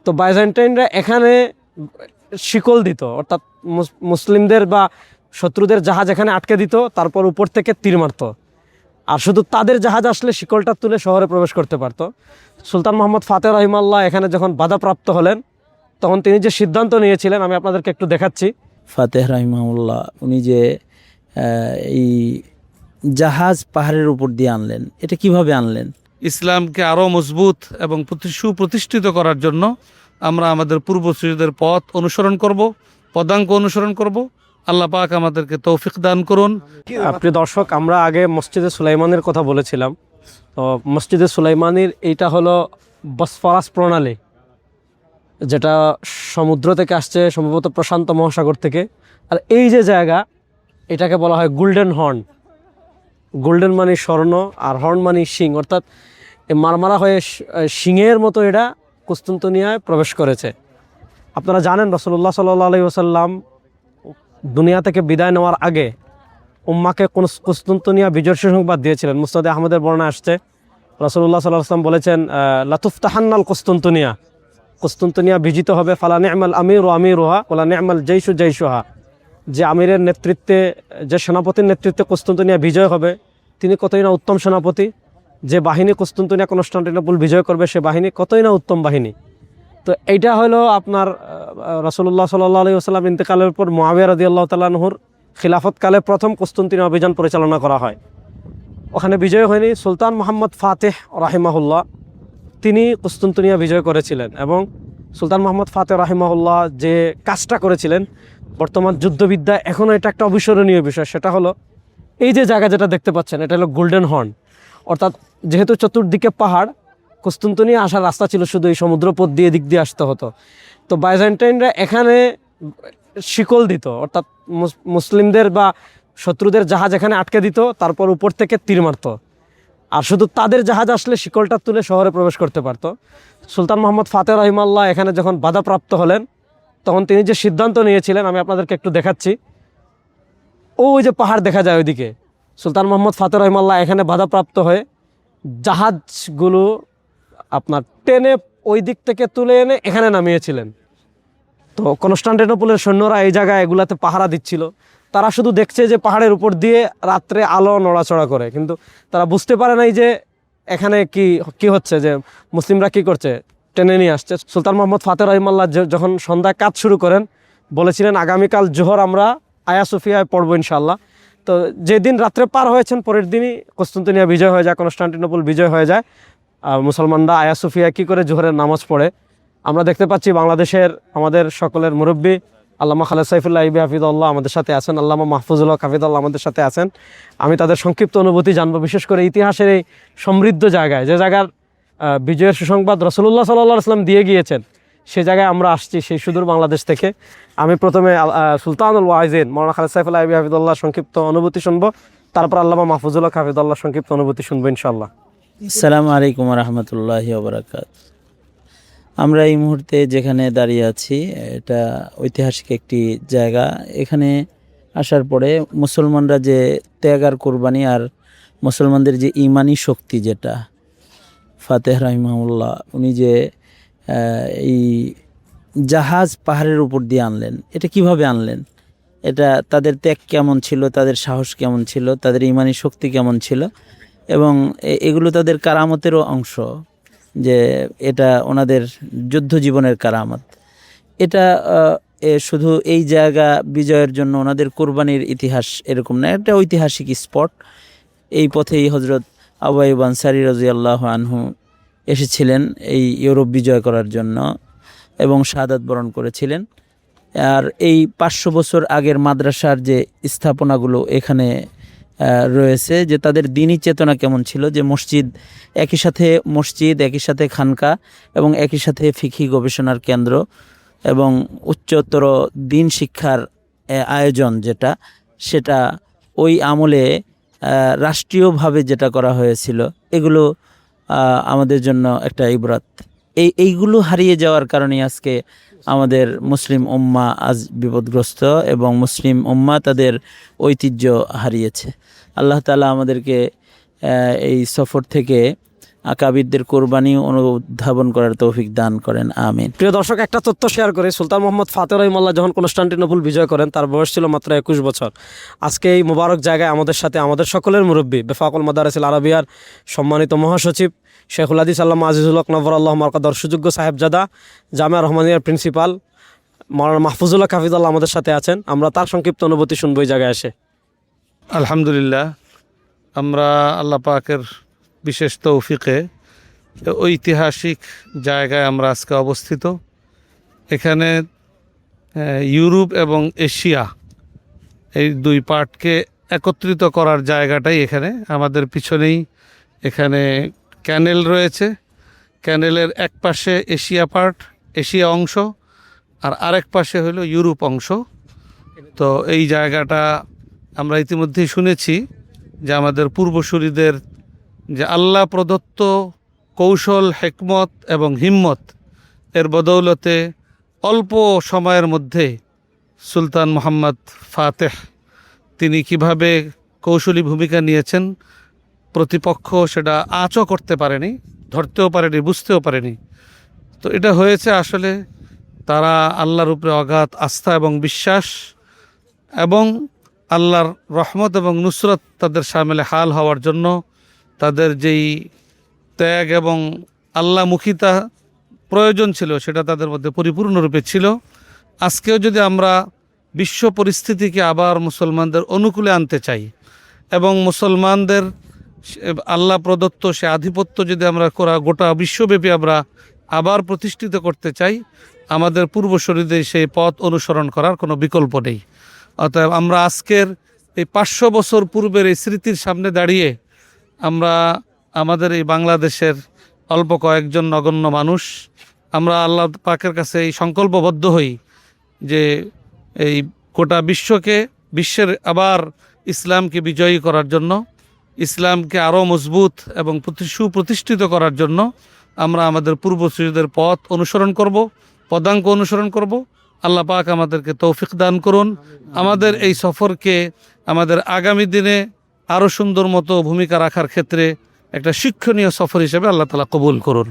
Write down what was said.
তো বাইজেন্টাইনরা এখানে শিকল দিত, অর্থাৎ মুসলিমদের বা শত্রুদের জাহাজ এখানে আটকে দিত, তারপর উপর থেকে তীর মারত, আর শুধু তাদের জাহাজ আসলে শিকলটা তুলে শহরে প্রবেশ করতে পারত। সুলতান মোহাম্মদ ফাতেহ রহিমাল্লাহ এখানে যখন বাধাপ্রাপ্ত হলেন, তখন তিনি যে সিদ্ধান্ত নিয়েছিলেন আমি আপনাদেরকে একটু দেখাচ্ছি। ফাতেহ রহিমাহুল্লাহ উনি যে এই জাহাজ পাহাড়ের উপর দিয়ে আনলেন, এটা কিভাবে আনলেন? ইসলামকে আরও মজবুত এবং সুপ্রতিষ্ঠিত করার জন্য আমরা আমাদের পূর্বসূরীদের পথ অনুসরণ করব, পদাঙ্ক অনুসরণ করব। আল্লাহ পাক আমাদেরকে তৌফিক দান করুন। প্রিয় দর্শক, আমরা আগে মসজিদে সুলাইমানের কথা বলেছিলাম। তো মসজিদে সুলাইমানির এইটা হলো বসফরাস প্রণালী, যেটা সমুদ্র থেকে আসছে, সম্ভবত প্রশান্ত মহাসাগর থেকে। আর এই যে জায়গা, এটাকে বলা হয় গোল্ডেন হর্ন। গোল্ডেন মানে স্বর্ণ, আর হর্ন মানে শিং, অর্থাৎ মারমারা হয়ে শিংয়ের মতো এটা কুস্তুনতুনিয়ায় প্রবেশ করেছে। আপনারা জানেন রাসূলুল্লাহ সাল্লাল্লাহু আলাইহি ওয়াসাল্লাম দুনিয়া থেকে বিদায় নেওয়ার আগে উম্মাকে কুস্তুনতুনিয়া বিজয়ের সুসংবাদ দিয়েছিলেন। মুসনাদে আহমদের বর্ণনা আসছে, রাসূলুল্লাহ সাল্লাল্লাহু আলাইহি ওয়াসাল্লাম বলেছেন, লাতুফতাহান্নাল কুস্তুনতুনিয়া, কুস্তুনতুনিয়া বিজিত হবে, ফালা নি'মাল আমিরু আমিরুহা ওয়ালা নি'মাল জাইশু জাইশুহা। যে আমিরের নেতৃত্বে, যে সেনাপতির নেতৃত্বে কুস্তুনতুনিয়া বিজয় হবে, তিনি কতই না উত্তম সেনাপতি। যে বাহিনী কুস্তুনতুনিয়া কনস্টান্টিনোপল বিজয় করবে, সে বাহিনী কতই না উত্তম বাহিনী। তো এইটা হলো আপনার রাসূলুল্লাহ সাল্লাল্লাহু আলাইহি ওয়াসাল্লাম ইন্তেকালের পর মুআবিয়া রাদিয়াল্লাহু তাআলা আনহুর খিলাফতকালে প্রথম কুস্তুনতুনিয়া অভিযান পরিচালনা করা হয়। ওখানে বিজয় হয়নি, সুলতান মোহাম্মদ ফাতেহ রাহিমাহুল্লাহ তিনি কুস্তুনতুনিয়া বিজয় করেছিলেন। এবং সুলতান মোহাম্মদ ফাতেহ রাহিমাহুল্লাহ যে কাজটা করেছিলেন, বর্তমান যুদ্ধবিদ্যা এখনও এটা একটা অবিস্মরণীয় বিষয়। সেটা হলো এই যে জায়গা যেটা দেখতে পাচ্ছেন, এটা হলো গোল্ডেন হর্ন। অর্থাৎ যেহেতু চতুর্দিকে পাহাড়, কুস্তুনতুনিয়া আসার রাস্তা ছিল শুধু এই সমুদ্রপথ দিয়ে, দিক দিয়ে আসতে হতো। তো বাইজেন্টাইনরা এখানে শিকল দিত, অর্থাৎ মুসলিমদের বা শত্রুদের জাহাজ এখানে আটকে দিত, তারপর উপর থেকে তীর মারত, আর শুধু তাদের জাহাজ আসলে শিকলটা তুলে শহরে প্রবেশ করতে পারত। সুলতান মোহাম্মদ ফাতেহ রহিমাল্লাহ এখানে যখন বাধাপ্রাপ্ত হলেন, তখন তিনি যে সিদ্ধান্ত নিয়েছিলেন আমি আপনাদেরকে একটু দেখাচ্ছি। ওই যে পাহাড় দেখা যায় ওইদিকে, সুলতান মোহাম্মদ ফাতেহ রহিমাল্লাহ এখানে বাধাপ্রাপ্ত হয়ে জাহাজগুলো আপনার টেনে ওই দিক থেকে তুলে এনে এখানে নামিয়েছিলেন। তো কনস্টান্টিনোপলের সৈন্যরা এই জায়গায় এগুলাতে পাহারা দিচ্ছিল। তারা শুধু দেখছে যে পাহাড়ের উপর দিয়ে রাত্রে আলো নড়াচড়া করে, কিন্তু তারা বুঝতে পারে নাই যে এখানে কি হচ্ছে, যে মুসলিমরা কি করছে, টেনে নিয়ে আসছে। সুলতান মোহাম্মদ ফাতেহ রহিমাল্লাহ যখন সন্ধ্যায় কাজ শুরু করেন, বলেছিলেন আগামীকাল জোহর আমরা আয়া সোফিয়ায় পড়বো ইনশাআল্লাহ। তো যেদিন রাত্রে পার হয়েছেন, পরের দিনই কুস্তুনতুনিয়া বিজয় হয়ে যায়, কনস্টান্টিনোপল বিজয় হয়ে যায়। মুসলমানরা আয়া সোফিয়া কী করে জোহরের নামাজ পড়ে। আমরা দেখতে পাচ্ছি বাংলাদেশের আমাদের সকলের মুরব্বী আল্লামা খালেদ সাইফুল্লাহ ইবি হাফিদুল্লাহ আমাদের সাথে আছেন, আল্লামা মাহফুজুল হক হাফিদুল্লাহ আমাদের সাথে আছেন। আমি তাদের সংক্ষিপ্ত অনুভূতি জানবো, বিশেষ করে ইতিহাসের এই সমৃদ্ধ জায়গায়, যে জায়গার বিজয়ের সুসংবাদ রাসূলুল্লাহ সাল্লাল্লাহু আলাইহি ওয়াসাল্লাম দিয়ে গিয়েছেন, সে জায়গায় আমরা আসছি, সেই সুদূর বাংলাদেশ থেকে। আমি প্রথমে সুলতানুল ওয়াইজিন মাওলানা খালেদ সাইফুল্লাহ ইবি হাফিদুল্লাহ সংক্ষিপ্ত অনুভূতি শুনবো, তারপর আল্লামা মাহফুজুল হক হাফিদুল্লাহ সংক্ষিপ্ত অনুভূতি শুনবো ইনশাআল্লাহ। আসসালামু আলাইকুম ওয়া রাহমাতুল্লাহি ওয়া বারাকাতুহু। আমরা এই মুহূর্তে যেখানে দাঁড়িয়ে আছি, এটা ঐতিহাসিক একটি জায়গা। এখানে আসার পরে মুসলমানরা যে ত্যাগ আর কোরবানি আর মুসলমানদের যে ইমানি শক্তি, যেটা ফাতেহ রহিমাহুল্লাহ উনি যে এই জাহাজ পাহাড়ের উপর দিয়ে আনলেন, এটা কিভাবে আনলেন? এটা তাদের ত্যাগ কেমন ছিল, তাদের সাহস কেমন ছিল, তাদের ইমানি শক্তি কেমন ছিল, এবং এগুলো তাদের কারামতেরও অংশ, যে এটা ওনাদের যুদ্ধ জীবনের কারামত। এটা শুধু এই জায়গা বিজয়ের জন্য ওনাদের কোরবানির ইতিহাস এরকম না, একটা ঐতিহাসিক স্পট। এই পথেই হজরত আবু আইয়ুব আনসারী রাদিয়াল্লাহু আনহু এসেছিলেন এই ইউরোপ বিজয় করার জন্য এবং শাহাদাত বরণ করেছিলেন। আর এই 500 বছর আগের মাদ্রাসার যে স্থাপনাগুলো এখানে রয়েছে, যে তাদের দ্বীনি চেতনা কেমন ছিল, যে মসজিদ একই সাথে মসজিদ, একই সাথে খানকা এবং একই সাথে ফিকহি গবেষণার কেন্দ্র এবং উচ্চতর দ্বীন শিক্ষার আয়োজন, সেটা ওই আমলে রাষ্ট্রীয়ভাবে যেটা করা হয়েছিল, এগুলো আমাদের জন্য একটা ইবরাত। এইগুলো হারিয়ে যাওয়ার কারণে আজকে আমাদের মুসলিম উম্মাহ আজ বিপদগ্রস্ত এবং মুসলিম উম্মাহ তাদের ঐতিহ্য হারিয়েছে। আল্লাহ তাআলা আমাদেরকে এই সফর থেকে আকাবিরদের কোরবানি অনুধাবন করার তৌফিক দান করেন, আমিন। প্রিয় দর্শক, একটা তথ্য শেয়ার করি। সুলতান মোহাম্মদ ফাতেহ রহিমাল্লাহ যখন কনস্টান্টিনোপল বিজয় করেন, তার বয়স ছিল মাত্র 21 বছর। আজকে এই মুবারক জায়গায় আমাদের সাথে আমাদের সকলের মুরব্বী, বেফাকুল মাদারিসিল আরাবিয়ার সম্মানিত মহাসচিব শেখুল হাদিস আল্লামা আজিজুল হক নবরুল্লাহ মারকাদর সুযোগ্য সাহেবজাদা, জামিয়া রহমানিয়ার প্রিন্সিপাল মাওলানা মাহফুজুল্লাহ কাফিজুল্লাহ আমাদের সাথে আছেন। আমরা তার সংক্ষিপ্ত অনুভূতি শুনবো এই জায়গায় এসে। আলহামদুলিল্লাহ, আমরা আল্লাহ পাকের বিশেষ তৌফিকে ঐতিহাসিক জায়গায় আমরা আজকে অবস্থিত। এখানে ইউরোপ এবং এশিয়া এই দুই পার্টকে একত্রিত করার জায়গাটাই এখানে। আমাদের পিছনেই এখানে ক্যানেল রয়েছে। ক্যানেলের এক পাশে এশিয়া পার্ট, এশিয়া অংশ, আর আরেক পাশে হলো ইউরোপ অংশ। তো এই জায়গাটা আমরা ইতিমধ্যেই শুনেছি যে আমাদের পূর্বসূরিদের যে আল্লাহ প্রদত্ত কৌশল, হেকমত এবং হিম্মত এর বদৌলতে অল্প সময়ের মধ্যে সুলতান মোহাম্মদ ফাতেহ তিনি কিভাবে কৌশলী ভূমিকা নিয়েছেন, প্রতিপক্ষ সেটা আঁচও করতে পারেনি, ধরতেও পারেনি, বুঝতেও পারেনি। তো এটা হয়েছে আসলে তারা আল্লাহর উপরে অগাধ আস্থা এবং বিশ্বাস এবং আল্লাহর রহমত এবং নুসরত তাদের সামিলে হাল হওয়ার জন্য তাদের যেই ত্যাগ এবং আল্লাহমুখিতা প্রয়োজন ছিল সেটা তাদের মধ্যে পরিপূর্ণরূপে ছিল। আজকেও যদি আমরা বিশ্ব পরিস্থিতিকে আবার মুসলমানদের অনুকূলে আনতে চাই এবং মুসলমানদের আল্লাহ প্রদত্ত সে আধিপত্য যদি আমরা গোটা বিশ্বব্যাপী আমরা আবার প্রতিষ্ঠিত করতে চাই, আমাদের পূর্বসূরিদের সেই পথ অনুসরণ করার কোনো বিকল্প নেই। অতএব আমরা আজকের এই 500 বছর পূর্বের এই স্মৃতির সামনে দাঁড়িয়ে আমরা আমাদের এই বাংলাদেশের অল্প কয়েকজন নগণ্য মানুষ আমরা আল্লাহ পাকের কাছে এই সংকল্পবদ্ধ হই যে এই গোটা বিশ্বের আবার ইসলামকে বিজয়ী করার জন্য, ইসলামকে আরও মজবুত এবং সুপ্রতিষ্ঠিত করার জন্য আমরা আমাদের পূর্বসূরিদের পথ অনুসরণ করব, পদাঙ্ক অনুসরণ করব। আল্লাহ পাক আমাদেরকে তৌফিক দান করুন। আমাদের এই সফরকে আমাদের আগামী দিনে আরও সুন্দর মতো ভূমিকা রাখার ক্ষেত্রে একটা শিক্ষণীয় সফর হিসেবে আল্লাহ তাআলা কবুল করুন।